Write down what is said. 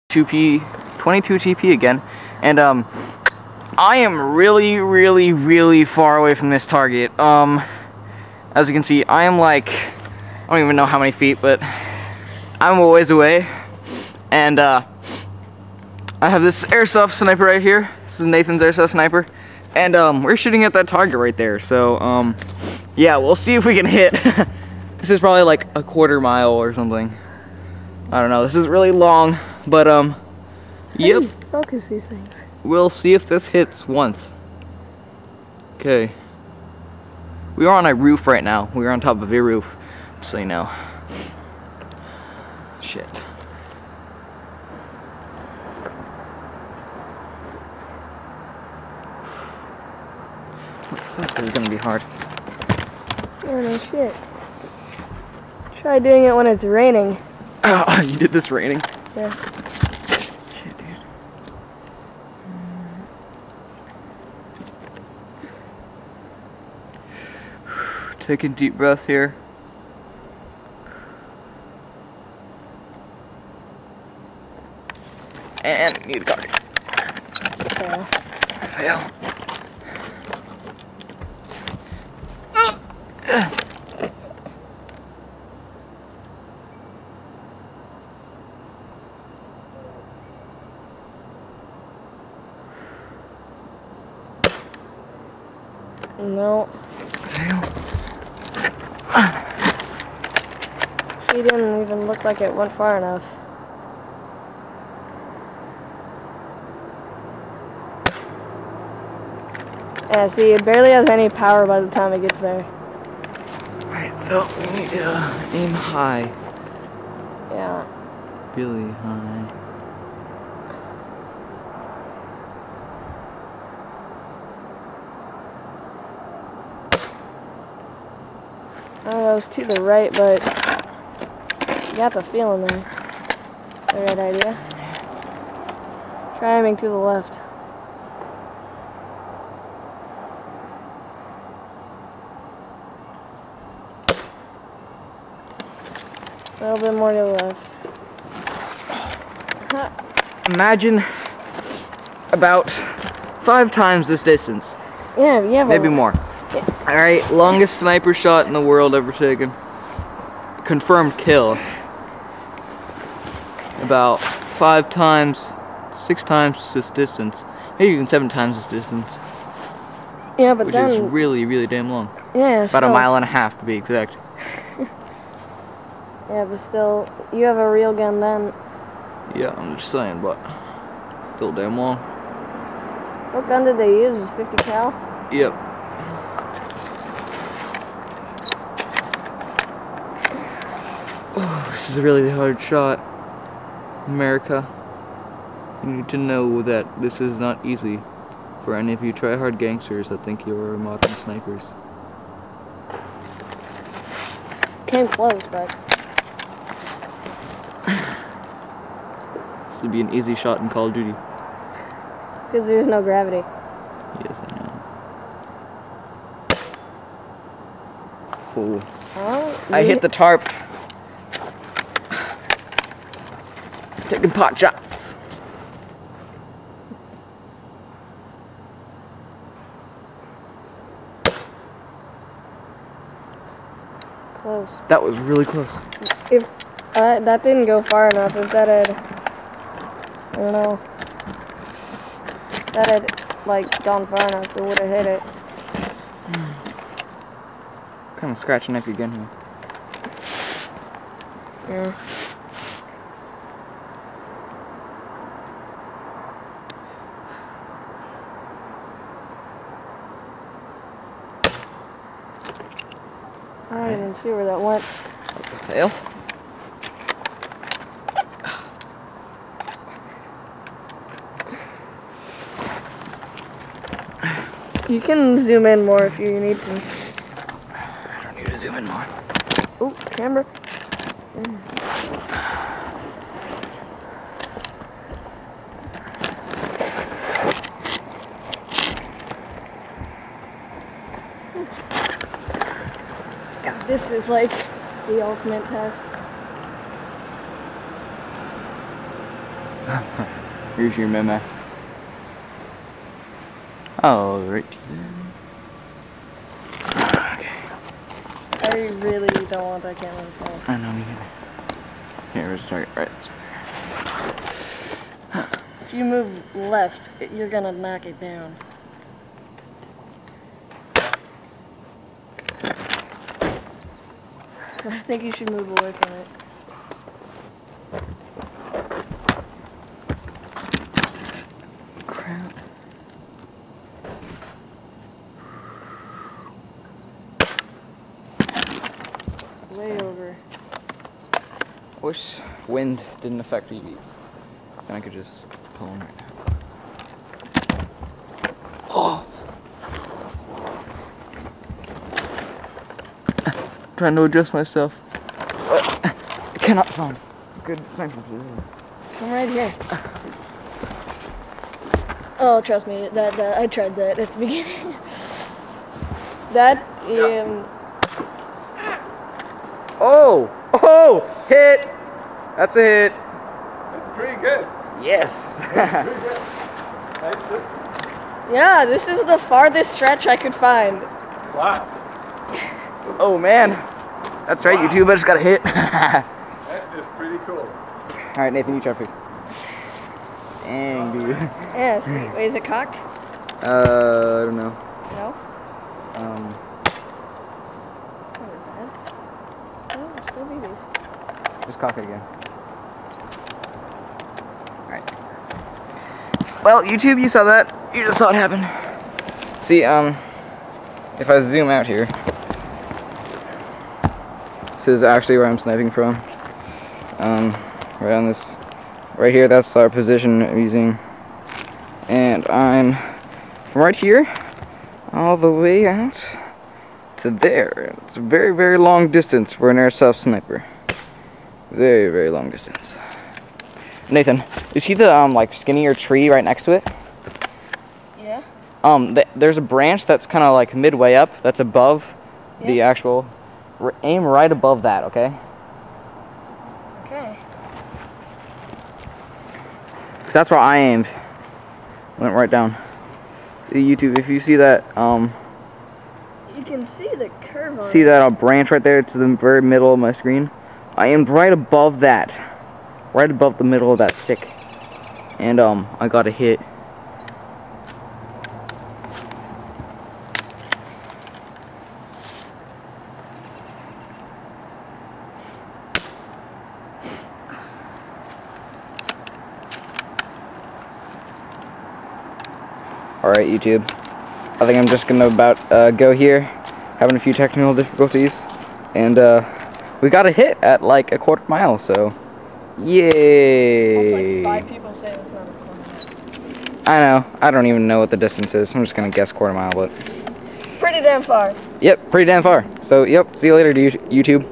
22 GP again, and I am really far away from this target. As you can see, I am like, I don't even know how many feet, but I'm a ways away, and I have this airsoft sniper right here. This is Nathan's airsoft sniper, and we're shooting at that target right there. So yeah, we'll see if we can hit. This is probably like a quarter mile or something. I don't know. This is really long, but yep. Focus these things. We'll see if this hits once. Okay. We are on a roof right now. We are on top of a roof, so you know. Shit. This is gonna be hard. Oh no shit. Try doing it when it's raining. Oh, you did this raining? Yeah. Shit, dude. Taking deep breaths here. And need a guard. Fail. Fail. No. Fail. She didn't even look like it went far enough. Yeah, see, it barely has any power by the time it gets there. Alright, so we need to aim high. Yeah. Really high. I don't know, it's to the right, but you got the feeling there. The right idea. Try aiming to the left. A little bit more to the left. Imagine about 5 times this distance. Yeah, yeah. Maybe more. Yeah. Alright, longest sniper shot in the world ever taken. Confirmed kill. About 5 times, 6 times this distance. Maybe even 7 times this distance. Yeah, but which then... is really damn long. Yeah, about a mile and a half to be exact. Yeah, but still, you have a real gun then. Yeah, I'm just saying, but still damn long. What gun did they use? 50 cal? Yep. Oh, this is a really hard shot. America, you need to know that this is not easy for any of you try-hard gangsters that think you are modern snipers. Came close, but... This would be an easy shot in Call of Duty. It's because there's no gravity. Yes, I know. Oh. Oh, I hit the tarp. Taking pot shots. Close. That was really close. If that didn't go far enough, if that had, I don't know, that had like gone far enough, it would have hit it. Kind of scratching up your gun here. Yeah. I don't even see where that went. That's a fail. You can zoom in more if you need to. I don't need to zoom in more. Oh, camera. This is like the ultimate test. Here's your meme. Oh, right. Okay. I really don't want that camera to fall. I know, me neither. Here, where's the target? Right. If you move left, you're gonna knock it down. I think you should move away from it. Crap. Way over. Wish wind didn't affect EVs. So then I could just pull them right now. Oh! Trying to adjust myself. I cannot find good sniping position. Come right here. Oh, trust me, that I tried that at the beginning. That Oh! Oh! Hit! That's a hit. That's pretty good. Yes! Pretty good. Nice distance. yeah, this is the farthest stretch I could find. Wow. Oh man. That's right, you two, I just got a hit. That is pretty cool. Alright, Nathan, you try to pick. Dang, dude. Yeah, see, wait, is it cocked? I don't know. No? Um, Oh, still BBs. just cock it again. Alright. Well, YouTube, you saw that. You just saw it happen. See, if I zoom out here, this is actually where I'm sniping from. Right on this, right here, that's our position I'm using. And I'm from right here, all the way out to there. It's a very, very long distance for an airsoft sniper. Very, very long distance. Nathan, you see the like skinnier tree right next to it? Yeah? There's a branch that's kind of like midway up, that's above the actual. Aim right above that, okay? Okay. Because that's where I aimed. Went right down. See, YouTube, if you see that, You can see the curve on see it. that branch right there? It's the very middle of my screen. I aimed right above that. Right above the middle of that stick. And, I got a hit. Alright, YouTube. I think I'm just gonna go here, having a few technical difficulties, and we got a hit at like a quarter mile, so yay! That's like 5 people saying it's not a quarter mile. I know, I don't even know what the distance is, I'm just gonna guess quarter mile, but Pretty damn far. yep, pretty damn far. So yep, see you later, YouTube.